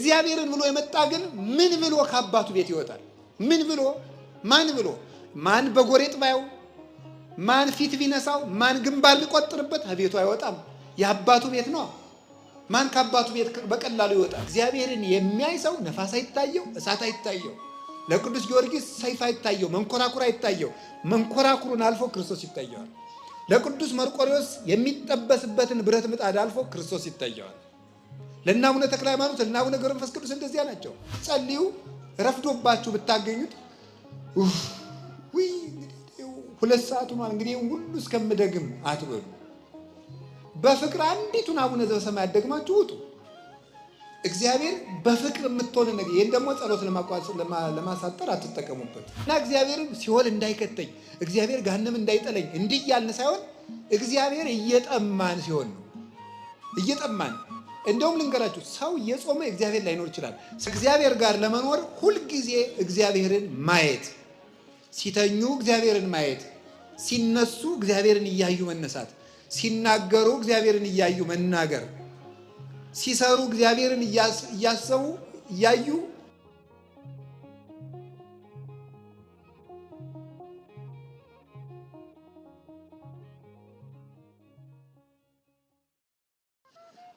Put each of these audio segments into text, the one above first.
እግዚአብሔርን ብሎ የመጣ ግን ምን ብሎ ከአባቱ ቤት ይወጣል? ምን ብሎ ማን በጎሬጥ ባየው፣ ማን ፊት ቢነሳው፣ ማን ግንባር ቢቆጥርበት ከቤቱ አይወጣም። የአባቱ ቤት ነው። ማን ከአባቱ ቤት በቀላሉ ይወጣል? እግዚአብሔርን የሚያይ ሰው ነፋስ አይታየው፣ እሳት አይታየው። ለቅዱስ ጊዮርጊስ ሰይፍ አይታየው፣ መንኮራኩር አይታየው። መንኮራኩሩን አልፎ ክርስቶስ ይታየዋል። ለቅዱስ መርቆሬዎስ የሚጠበስበትን ብረት ምጣድ አልፎ ክርስቶስ ይታየዋል። ለእነ አቡነ ተክለ ሃይማኖት፣ ለእነ አቡነ ገብረ መንፈስ ቅዱስ እንደዚያ ናቸው። ጸልዩ፣ ረፍዶባችሁ ብታገኙት ሁለት ሰዓቱ ማለት እንግዲህ ሁሉ እስከምደግም አትበሉ። በፍቅር አንዲቱን አቡነ ዘበሰማያት ደግማችሁ ውጡ። እግዚአብሔር በፍቅር የምትሆን ነገር ይሄን ደግሞ ጸሎት ለማሳጠር አትጠቀሙበት። እና እግዚአብሔር ሲኦል እንዳይከተኝ፣ እግዚአብሔር ገሃነም እንዳይጠለኝ እንዲህ ያልን ሳይሆን እግዚአብሔር እየጠማን ሲሆን ነው። እየጠማን እንደውም ልንገራችሁ፣ ሰው እየጾመ እግዚአብሔር ላይኖር ይችላል። እግዚአብሔር ጋር ለመኖር ሁልጊዜ እግዚአብሔርን ማየት፣ ሲተኙ እግዚአብሔርን ማየት፣ ሲነሱ እግዚአብሔርን እያዩ መነሳት፣ ሲናገሩ እግዚአብሔርን እያዩ መናገር፣ ሲሰሩ እግዚአብሔርን እያሰቡ እያዩ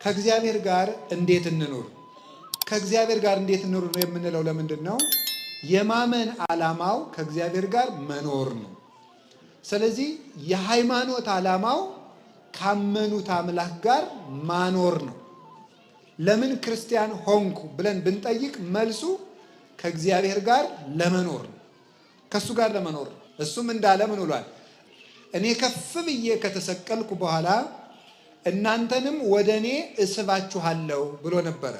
ከእግዚአብሔር ጋር እንዴት እንኑር? ከእግዚአብሔር ጋር እንዴት እንኑር ነው የምንለው። ለምንድን ነው? የማመን ዓላማው ከእግዚአብሔር ጋር መኖር ነው። ስለዚህ የሃይማኖት ዓላማው ካመኑት አምላክ ጋር ማኖር ነው። ለምን ክርስቲያን ሆንኩ ብለን ብንጠይቅ መልሱ ከእግዚአብሔር ጋር ለመኖር ነው። ከእሱ ጋር ለመኖር ነው። እሱም እንዳለ ምን ብሏል? እኔ ከፍ ብዬ ከተሰቀልኩ በኋላ እናንተንም ወደ እኔ እስባችኋለሁ ብሎ ነበረ።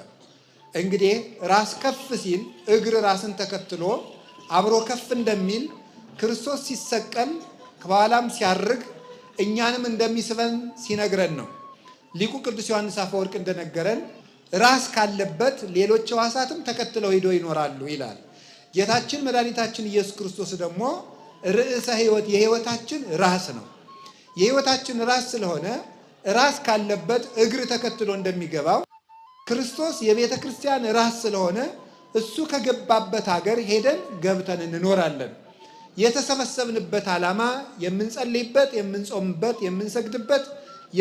እንግዲህ ራስ ከፍ ሲል እግር ራስን ተከትሎ አብሮ ከፍ እንደሚል ክርስቶስ ሲሰቀል ከኋላም ሲያርግ እኛንም እንደሚስበን ሲነግረን ነው። ሊቁ ቅዱስ ዮሐንስ አፈወርቅ እንደነገረን ራስ ካለበት ሌሎች ሕዋሳትም ተከትለው ሄደው ይኖራሉ ይላል። ጌታችን መድኃኒታችን ኢየሱስ ክርስቶስ ደግሞ ርዕሰ ሕይወት የሕይወታችን ራስ ነው። የሕይወታችን ራስ ስለሆነ ራስ ካለበት እግር ተከትሎ እንደሚገባው ክርስቶስ የቤተ ክርስቲያን ራስ ስለሆነ እሱ ከገባበት ሀገር ሄደን ገብተን እንኖራለን። የተሰበሰብንበት ዓላማ የምንጸልይበት፣ የምንጾምበት፣ የምንሰግድበት፣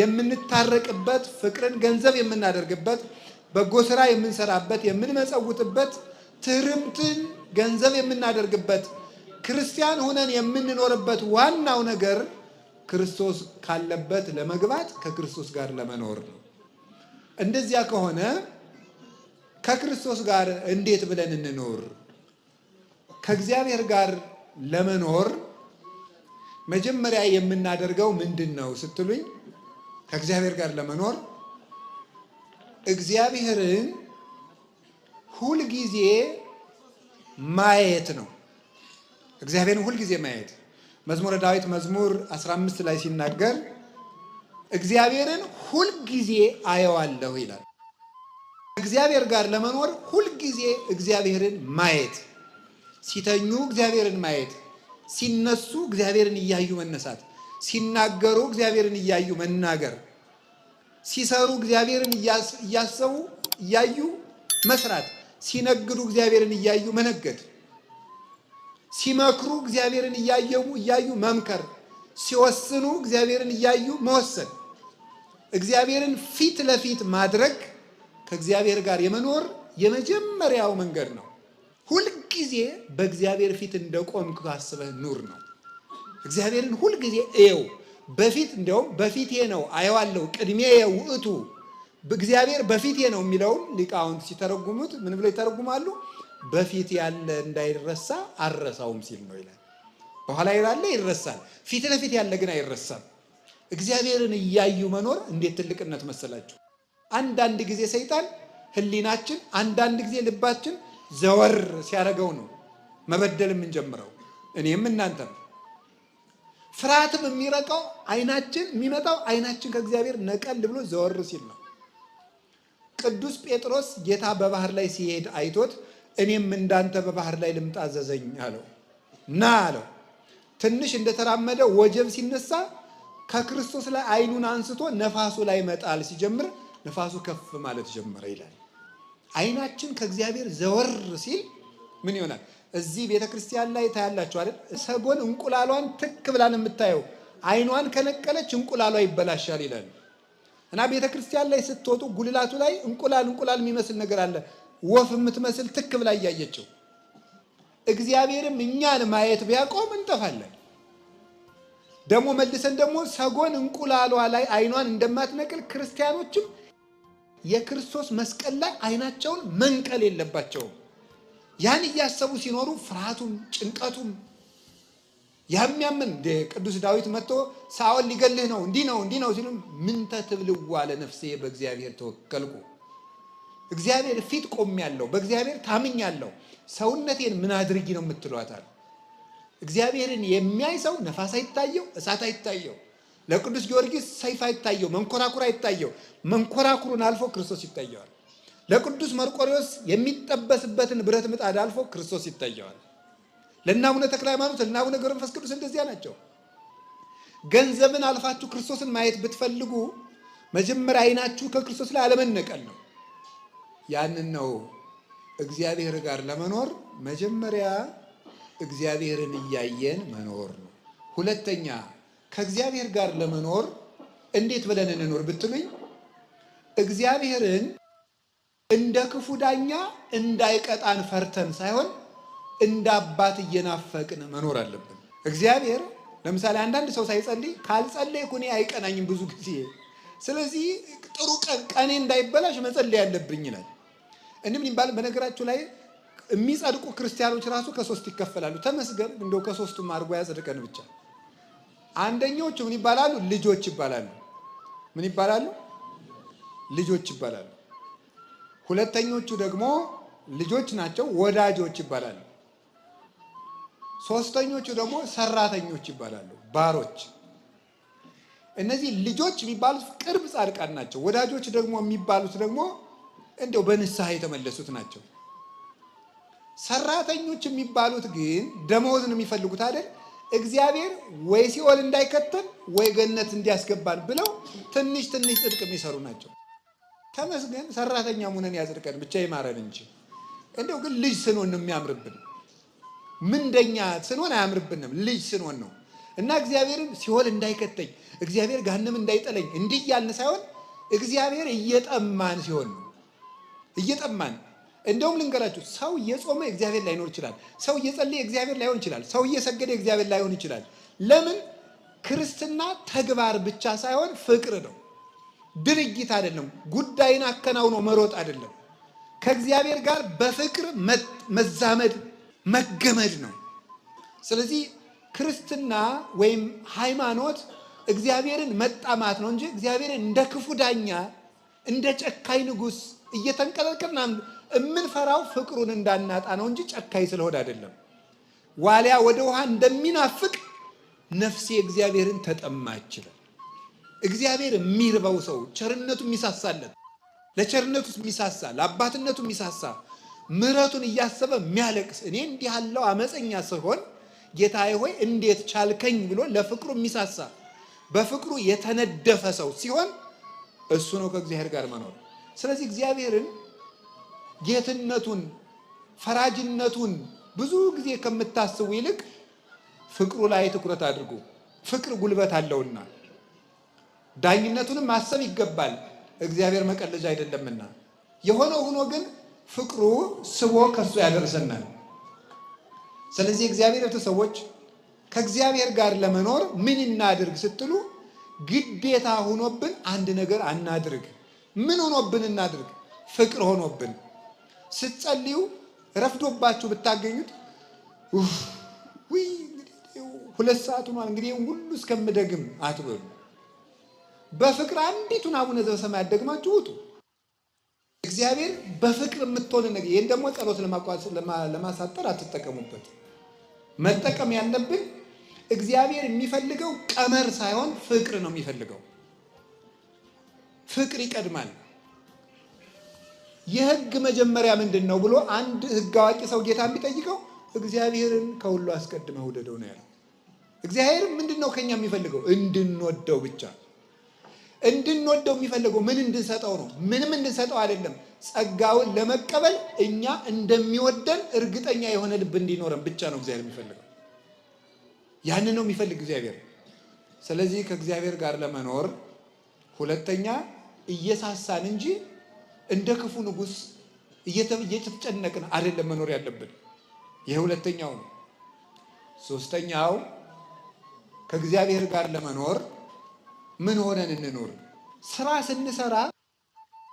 የምንታረቅበት፣ ፍቅርን ገንዘብ የምናደርግበት፣ በጎ ስራ የምንሰራበት፣ የምንመጸውትበት፣ ትርምትን ገንዘብ የምናደርግበት፣ ክርስቲያን ሆነን የምንኖርበት ዋናው ነገር ክርስቶስ ካለበት ለመግባት ከክርስቶስ ጋር ለመኖር ነው። እንደዚያ ከሆነ ከክርስቶስ ጋር እንዴት ብለን እንኖር? ከእግዚአብሔር ጋር ለመኖር መጀመሪያ የምናደርገው ምንድን ነው ስትሉኝ፣ ከእግዚአብሔር ጋር ለመኖር እግዚአብሔርን ሁልጊዜ ማየት ነው። እግዚአብሔርን ሁልጊዜ ማየት መዝሙረ ዳዊት መዝሙር 15 ላይ ሲናገር እግዚአብሔርን ሁልጊዜ አየዋለሁ ይላል። እግዚአብሔር ጋር ለመኖር ሁልጊዜ እግዚአብሔርን ማየት፣ ሲተኙ እግዚአብሔርን ማየት፣ ሲነሱ እግዚአብሔርን እያዩ መነሳት፣ ሲናገሩ እግዚአብሔርን እያዩ መናገር፣ ሲሰሩ እግዚአብሔርን እያሰቡ እያዩ መስራት፣ ሲነግዱ እግዚአብሔርን እያዩ መነገድ፣ ሲመክሩ እግዚአብሔርን እያዩ መምከር፣ ሲወስኑ እግዚአብሔርን እያዩ መወሰን። እግዚአብሔርን ፊት ለፊት ማድረግ ከእግዚአብሔር ጋር የመኖር የመጀመሪያው መንገድ ነው። ሁልጊዜ በእግዚአብሔር ፊት እንደቆምክ አስበህ ኑር ነው። እግዚአብሔርን ሁልጊዜ እየው። በፊት እንደውም በፊቴ ነው አየዋለሁ፣ ቅድሜ ውእቱ እግዚአብሔር በፊቴ ነው የሚለውን ሊቃውንት ሲተረጉሙት ምን ብለው ይተረጉማሉ? በፊት ያለ እንዳይረሳ አረሳውም ሲል ነው ይላል። በኋላ ያለ ይረሳል፣ ፊት ለፊት ያለ ግን አይረሳም። እግዚአብሔርን እያዩ መኖር እንዴት ትልቅነት መሰላችሁ! አንዳንድ ጊዜ ሰይጣን ሕሊናችን፣ አንዳንድ ጊዜ ልባችን ዘወር ሲያደርገው ነው መበደል የምንጀምረው። እኔም እናንተም ፍርሃትም የሚመጣው አይናችን ከእግዚአብሔር ነቀል ብሎ ዘወር ሲል ነው። ቅዱስ ጴጥሮስ ጌታ በባህር ላይ ሲሄድ አይቶት እኔም እንዳንተ በባህር ላይ ልምጣ አዘዘኝ አለው። ና አለው። ትንሽ እንደተራመደ ወጀብ ሲነሳ ከክርስቶስ ላይ አይኑን አንስቶ ነፋሱ ላይ መጣል ሲጀምር ነፋሱ ከፍ ማለት ጀመረ ይላል። አይናችን ከእግዚአብሔር ዘወር ሲል ምን ይሆናል? እዚህ ቤተክርስቲያን ላይ ታያላችሁ አይደል? ሰጎን እንቁላሏን ትክ ብላን የምታየው አይኗን ከነቀለች እንቁላሏ ይበላሻል ይላል። እና ቤተክርስቲያን ላይ ስትወጡ ጉልላቱ ላይ እንቁላል የሚመስል ነገር አለ። ወፍ የምትመስል ትክ ብላ እያየችው። እግዚአብሔርም እኛን ማየት ቢያቆም እንጠፋለን። ደግሞ መልሰን ደግሞ ሰጎን እንቁላሏ ላይ አይኗን እንደማትነቅል ክርስቲያኖችም የክርስቶስ መስቀል ላይ አይናቸውን መንቀል የለባቸውም። ያን እያሰቡ ሲኖሩ ፍርሃቱም ጭንቀቱም ያምን ቅዱስ ዳዊት መጥቶ ሳኦል ሊገልህ ነው እንዲህ ነው ሲሉ ምንተ ትብልዋ ለነፍሴ በእግዚአብሔር ተወከልኩ፣ እግዚአብሔር ፊት ቆሜያለሁ፣ በእግዚአብሔር ታምኛለሁ፣ ሰውነቴን ምን አድርጊ ነው የምትሏታል? እግዚአብሔርን የሚያይ ሰው ነፋስ አይታየው፣ እሳት አይታየው፣ ለቅዱስ ጊዮርጊስ ሰይፍ አይታየው፣ መንኮራኩር አይታየው። መንኮራኩሩን አልፎ ክርስቶስ ይታየዋል። ለቅዱስ መርቆሬዎስ የሚጠበስበትን ብረት ምጣድ አልፎ ክርስቶስ ይታየዋል። ለእነ አቡነ ተክለ ሃይማኖት፣ ለእነ አቡነ ገብረ መንፈስ ቅዱስ እንደዚያ ናቸው። ገንዘብን አልፋችሁ ክርስቶስን ማየት ብትፈልጉ መጀመሪያ አይናችሁ ከክርስቶስ ላይ አለመነቀል ነው። ያንን ነው እግዚአብሔር ጋር ለመኖር መጀመሪያ እግዚአብሔርን እያየን መኖር ነው። ሁለተኛ ከእግዚአብሔር ጋር ለመኖር እንዴት ብለን እንኖር ብትሉኝ እግዚአብሔርን እንደ ክፉ ዳኛ እንዳይቀጣን ፈርተን ሳይሆን እንደ አባት እየናፈቅን መኖር አለብን። እግዚአብሔር ለምሳሌ አንዳንድ ሰው ሳይጸልይ ካልጸለይኩ እኔ አይቀናኝም ብዙ ጊዜ፣ ስለዚህ ጥሩ ቀኔ እንዳይበላሽ መጸለይ ያለብኝ ይላል። እንም ይባል በነገራችሁ ላይ የሚጸድቁ ክርስቲያኖች ራሱ ከሶስት ይከፈላሉ። ተመስገን እንደው ከሶስቱም አድርጎ ያጸድቀን ብቻ። አንደኞቹ ምን ይባላሉ? ልጆች ይባላሉ። ምን ይባላሉ? ልጆች ይባላሉ። ሁለተኞቹ ደግሞ ልጆች ናቸው፣ ወዳጆች ይባላሉ። ሶስተኞቹ ደግሞ ሰራተኞች ይባላሉ፣ ባሮች። እነዚህ ልጆች የሚባሉት ቅርብ ጻድቃን ናቸው። ወዳጆች ደግሞ የሚባሉት ደግሞ እንደው በንስሐ የተመለሱት ናቸው። ሰራተኞች የሚባሉት ግን ደመወዝ ነው የሚፈልጉት አይደል? እግዚአብሔር ወይ ሲኦል እንዳይከተን ወይ ገነት እንዲያስገባን ብለው ትንሽ ጽድቅ የሚሰሩ ናቸው። ተመስገን ሰራተኛ ሙነን ያጽድቀን ብቻ ይማረን እንጂ እንደው ግን ልጅ ስንሆን ነው የሚያምርብን። ምንደኛ ስንሆን አያምርብንም፣ ልጅ ስንሆን ነው። እና እግዚአብሔርን ሲኦል እንዳይከተኝ እግዚአብሔር ገሃነም እንዳይጠለኝ እንዲህ ያልን ሳይሆን እግዚአብሔር እየጠማን ሲሆን ነው። እየጠማን እንደውም ልንገራችሁ፣ ሰው እየጾመ እግዚአብሔር ላይኖር ይችላል። ሰው እየጸለየ እግዚአብሔር ላይሆን ይችላል። ሰው እየሰገደ እግዚአብሔር ላይሆን ይችላል። ለምን? ክርስትና ተግባር ብቻ ሳይሆን ፍቅር ነው። ድርጊት አይደለም። ጉዳይን አከናውኖ መሮጥ አይደለም። ከእግዚአብሔር ጋር በፍቅር መዛመድ መገመድ ነው። ስለዚህ ክርስትና ወይም ሃይማኖት እግዚአብሔርን መጣማት ነው እንጂ እግዚአብሔርን እንደ ክፉ ዳኛ እንደ ጨካኝ ንጉሥ እየተንቀለቀልን የምንፈራው ፍቅሩን እንዳናጣ ነው እንጂ ጨካኝ ስለሆነ አይደለም። ዋሊያ ወደ ውሃ እንደሚናፍቅ ነፍሴ እግዚአብሔርን ተጠማች ይላል። እግዚአብሔር የሚርበው ሰው ቸርነቱ የሚሳሳለት፣ ለቸርነቱ የሚሳሳ፣ ለአባትነቱ የሚሳሳ፣ ምሕረቱን እያሰበ የሚያለቅስ፣ እኔ እንዲህ ያለው አመፀኛ ስሆን ጌታዬ ሆይ እንዴት ቻልከኝ ብሎ ለፍቅሩ የሚሳሳ በፍቅሩ የተነደፈ ሰው ሲሆን እሱ ነው ከእግዚአብሔር ጋር መኖር። ስለዚህ እግዚአብሔርን ጌትነቱን ፈራጅነቱን ብዙ ጊዜ ከምታስቡ ይልቅ ፍቅሩ ላይ ትኩረት አድርጉ። ፍቅር ጉልበት አለውና ዳኝነቱንም ማሰብ ይገባል። እግዚአብሔር መቀለጃ አይደለምና። የሆነው ሆኖ ግን ፍቅሩ ስቦ ከሱ ያደርሰናል። ስለዚህ እግዚአብሔር ቤተሰቦች ከእግዚአብሔር ጋር ለመኖር ምን እናድርግ ስትሉ ግዴታ ሆኖብን አንድ ነገር አናድርግ። ምን ሆኖብን እናድርግ? ፍቅር ሆኖብን። ስትጸልዩ ረፍዶባችሁ ብታገኙት ሁለት ሰዓት ሆኗል እንግዲህ ሁሉ እስከምደግም አትበሉ። በፍቅር አንዲቱን አቡነ ዘበሰማያት ደግማችሁ ውጡ። እግዚአብሔር በፍቅር የምትሆን ነገር። ይህን ደግሞ ጸሎት ለማሳጠር አትጠቀሙበት። መጠቀም ያለብን እግዚአብሔር የሚፈልገው ቀመር ሳይሆን ፍቅር ነው የሚፈልገው። ፍቅር ይቀድማል። የሕግ መጀመሪያ ምንድን ነው ብሎ አንድ ሕግ አዋቂ ሰው ጌታ የሚጠይቀው እግዚአብሔርን ከሁሉ አስቀድመህ ውደደው ነው ያለው። እግዚአብሔር ምንድን ነው ከኛ የሚፈልገው? እንድንወደው ብቻ። እንድንወደው የሚፈልገው ምን እንድንሰጠው ነው? ምንም እንድንሰጠው አይደለም። ጸጋውን ለመቀበል እኛ እንደሚወደን እርግጠኛ የሆነ ልብ እንዲኖረን ብቻ ነው እግዚአብሔር የሚፈልገው። ያንን ነው የሚፈልግ እግዚአብሔር። ስለዚህ ከእግዚአብሔር ጋር ለመኖር ሁለተኛ እየሳሳን እንጂ እንደ ክፉ ንጉሥ እየተጨነቅን አይደለም መኖር ያለብን። ይሄ ሁለተኛው ነው። ሶስተኛው ከእግዚአብሔር ጋር ለመኖር ምን ሆነን እንኖር? ስራ ስንሰራ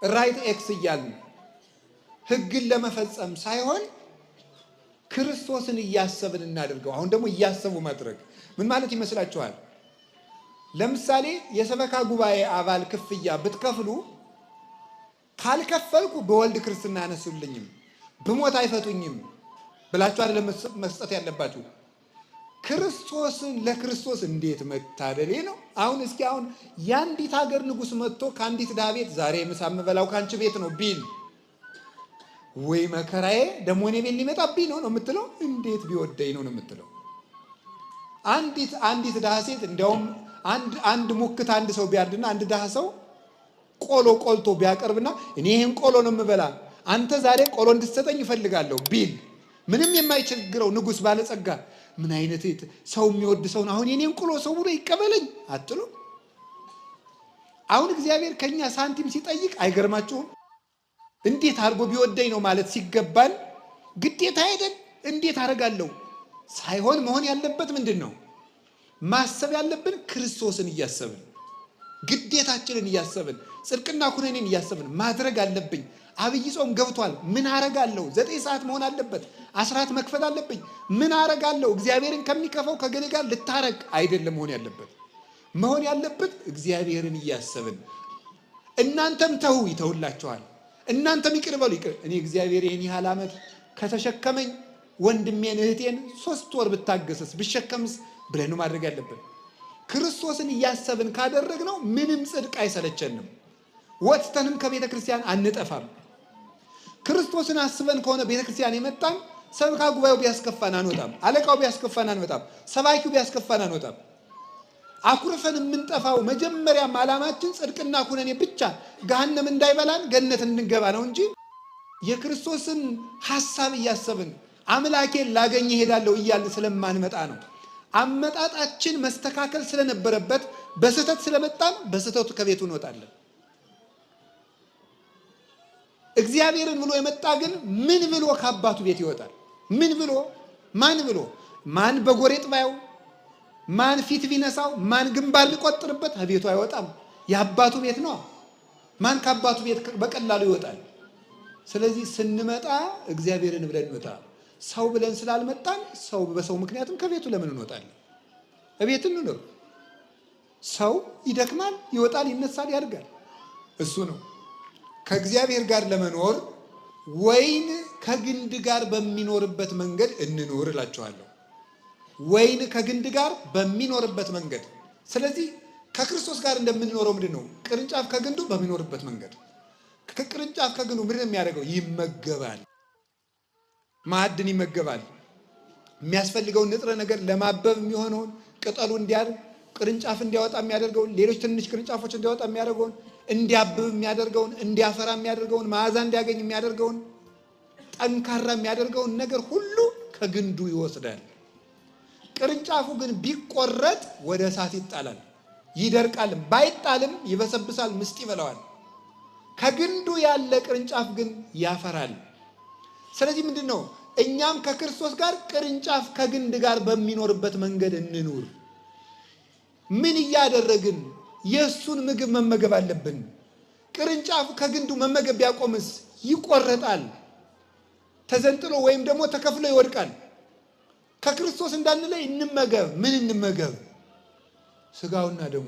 ራይት ኤክስ እያልን ህግን ለመፈጸም ሳይሆን ክርስቶስን እያሰብን እናደርገው። አሁን ደግሞ እያሰቡ ማድረግ ምን ማለት ይመስላችኋል? ለምሳሌ የሰበካ ጉባኤ አባል ክፍያ ብትከፍሉ ካልከፈልኩ በወልድ ክርስትና አነሱልኝም ብሞት አይፈቱኝም ብላችሁ አይደለም መስጠት ያለባችሁ። ክርስቶስን ለክርስቶስ እንዴት መታደሌ ነው። አሁን እስኪ አሁን የአንዲት ሀገር ንጉሥ መጥቶ ከአንዲት ድሃ ቤት ዛሬ ምሳ የምበላው ከአንቺ ቤት ነው ቢል ወይ መከራዬ ደግሞ እኔ ቤት ሊመጣብኝ ነው የምትለው? እንዴት ቢወደኝ ነው የምትለው? አንዲት ድሃ ሴት እንዲያውም አንድ ሙክት አንድ ሰው ቢያርድና አንድ ድሃ ሰው ቆሎ ቆልቶ ቢያቀርብና እኔ ይህን ቆሎ ነው የምበላ አንተ ዛሬ ቆሎ እንድትሰጠኝ እፈልጋለሁ ቢል ምንም የማይቸግረው ንጉሥ ባለጸጋ ምን አይነት ሰው የሚወድ ሰው ነው? አሁን የኔን ቆሎ ሰው ብሎ ይቀበለኝ አትሉ? አሁን እግዚአብሔር ከኛ ሳንቲም ሲጠይቅ አይገርማችሁም? እንዴት አድርጎ ቢወደኝ ነው ማለት ሲገባን ግዴታ አይደል? እንዴት አደርጋለሁ ሳይሆን መሆን ያለበት ምንድን ነው? ማሰብ ያለብን ክርስቶስን እያሰብን ግዴታችንን እያሰብን ጽድቅና ኩነኔን እያሰብን ማድረግ አለብኝ። አብይ ጾም ገብቷል። ምን አረጋለሁ? 9 ሰዓት መሆን አለበት። አስራት መክፈል አለብኝ። ምን አረጋለሁ? እግዚአብሔርን ከሚከፋው ከገሌ ጋር ልታረቅ አይደለም መሆን ያለበት። መሆን ያለበት እግዚአብሔርን እያሰብን እናንተም ተው ይተውላችኋል፣ እናንተም ይቅር በሉ ይቅር። እኔ እግዚአብሔር ይህን ያህል ዓመት ከተሸከመኝ ወንድሜን እህቴን 3 ወር ብታገሰስ ብሸከምስ ብለን ማድረግ ያለብን። ክርስቶስን እያሰብን ካደረግነው ምንም ጽድቅ አይሰለቸንም። ወጥተንም ከቤተ ክርስቲያን አንጠፋም። ክርስቶስን አስበን ከሆነ ቤተ ክርስቲያን የመጣን ሰብካ ጉባኤው ቢያስከፋን አንወጣም፣ አለቃው ቢያስከፋን አንወጣም፣ ሰባኪው ቢያስከፋን አንወጣም። አኩርፈን የምንጠፋው መጀመሪያም ዓላማችን ጽድቅና ኩነኔ ብቻ ገሃነም እንዳይበላን ገነት እንድንገባ ነው እንጂ የክርስቶስን ሐሳብ እያሰብን አምላኬን ላገኝ እሄዳለሁ እያልን ስለማንመጣ ነው። አመጣጣችን መስተካከል ስለነበረበት በስህተት ስለመጣን በስህተቱ ከቤቱ እንወጣለን። እግዚአብሔርን ብሎ የመጣ ግን ምን ብሎ ከአባቱ ቤት ይወጣል? ምን ብሎ ማን ብሎ ማን በጎሬጥ ባየው ማን ፊት ቢነሳው ማን ግንባር ሊቆጥርበት ከቤቱ አይወጣም። የአባቱ ቤት ነው። ማን ከአባቱ ቤት በቀላሉ ይወጣል? ስለዚህ ስንመጣ እግዚአብሔርን ብለን እንመጣ። ሰው ብለን ስላልመጣን ሰው በሰው ምክንያትም ከቤቱ ለምን እንወጣለን? እቤት እንኑር። ሰው ይደክማል፣ ይወጣል፣ ይነሳል፣ ያድጋል። እሱ ነው። ከእግዚአብሔር ጋር ለመኖር ወይን ከግንድ ጋር በሚኖርበት መንገድ እንኖር እላችኋለሁ። ወይን ከግንድ ጋር በሚኖርበት መንገድ። ስለዚህ ከክርስቶስ ጋር እንደምንኖረው ምንድን ነው? ቅርንጫፍ ከግንዱ በሚኖርበት መንገድ። ከቅርንጫፍ ከግንዱ ምንድን ነው የሚያደርገው? ይመገባል። ማዕድን ይመገባል። የሚያስፈልገውን ንጥረ ነገር ለማበብ የሚሆነውን ቅጠሉ እንዲያድግ ቅርንጫፍ እንዲያወጣ የሚያደርገውን ሌሎች ትንሽ ቅርንጫፎች እንዲያወጣ የሚያደርገውን እንዲያብብ የሚያደርገውን እንዲያፈራ የሚያደርገውን መዓዛ እንዲያገኝ የሚያደርገውን ጠንካራ የሚያደርገውን ነገር ሁሉ ከግንዱ ይወስዳል። ቅርንጫፉ ግን ቢቆረጥ ወደ እሳት ይጣላል፣ ይደርቃልም። ባይጣልም ይበሰብሳል፣ ምስጥ ይበላዋል። ከግንዱ ያለ ቅርንጫፍ ግን ያፈራል። ስለዚህ ምንድን ነው? እኛም ከክርስቶስ ጋር ቅርንጫፍ ከግንድ ጋር በሚኖርበት መንገድ እንኑር። ምን እያደረግን? የእሱን ምግብ መመገብ አለብን። ቅርንጫፉ ከግንዱ መመገብ ቢያቆምስ ይቆረጣል፣ ተዘንጥሎ ወይም ደግሞ ተከፍሎ ይወድቃል። ከክርስቶስ እንዳንለይ እንመገብ። ምን እንመገብ? ስጋውና ደሙ።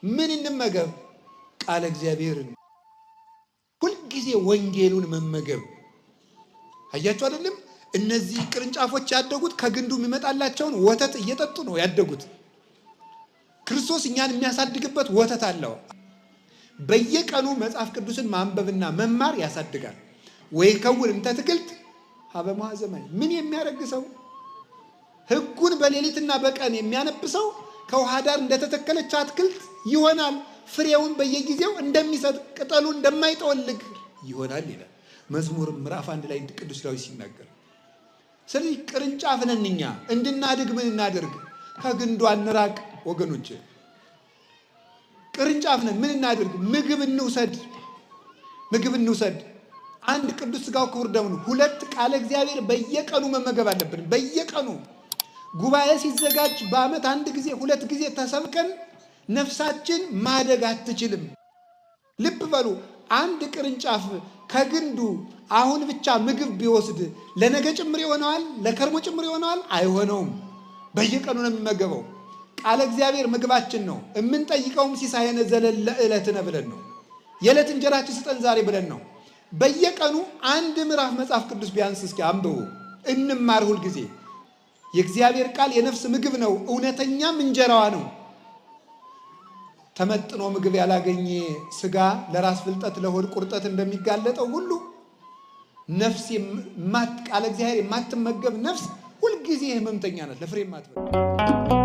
ምን እንመገብ? ቃለ እግዚአብሔርን፣ ሁልጊዜ ወንጌሉን መመገብ። አያችሁ አይደለም? እነዚህ ቅርንጫፎች ያደጉት ከግንዱ የሚመጣላቸውን ወተት እየጠጡ ነው ያደጉት። ክርስቶስ እኛን የሚያሳድግበት ወተት አለው። በየቀኑ መጽሐፍ ቅዱስን ማንበብና መማር ያሳድጋል። ወይ ከውን እንተ ትክልት ሀበ ማዘማይ። ምን የሚያደርግ ሰው ሕጉን በሌሊትና በቀን የሚያነብ ሰው ከውሃ ዳር እንደተተከለች አትክልት ይሆናል። ፍሬውን በየጊዜው እንደሚሰጥ ቅጠሉ እንደማይጠወልግ ይሆናል ይላል መዝሙር ምዕራፍ 1 ላይ ቅዱስ ዳዊት ሲናገር። ስለዚህ ቅርንጫፍ ነን እኛ። እንድናድግ ምን እናድርግ? ከግንዱ አንራቅ ወገኖች። ቅርንጫፍ ነን፣ ምን እናድርግ? ምግብ እንውሰድ፣ ምግብ እንውሰድ። አንድ ቅዱስ ሥጋው ክቡር ደሙ ነው። 2 ቃለ እግዚአብሔር በየቀኑ መመገብ አለብን። በየቀኑ ጉባኤ ሲዘጋጅ በዓመት 1 ጊዜ 2 ጊዜ ተሰብከን ነፍሳችን ማደግ አትችልም። ልብ በሉ። አንድ ቅርንጫፍ ከግንዱ አሁን ብቻ ምግብ ቢወስድ ለነገ ጭምር ይሆነዋል? ለከርሞ ጭምር ይሆነዋል? አይሆነውም። በየቀኑ ነው የሚመገበው። ቃለ እግዚአብሔር ምግባችን ነው። የምንጠይቀውም ሲሳየነ ዘለለ ዕለትነ ብለን ነው። የዕለት እንጀራችን ስጠን ዛሬ ብለን ነው። በየቀኑ 1 ምዕራፍ መጽሐፍ ቅዱስ ቢያንስ እስኪ አንብቡ፣ እንማር። ሁልጊዜ የእግዚአብሔር ቃል የነፍስ ምግብ ነው፣ እውነተኛም እንጀራዋ ነው። ተመጥኖ ምግብ ያላገኘ ሥጋ ለራስ ፍልጠት ለሆድ ቁርጠት እንደሚጋለጠው ሁሉ ነፍስ ቃለ እግዚአብሔር የማትመገብ ነፍስ ሁልጊዜ ህመምተኛ ናት፣ ለፍሬ የማትበቃ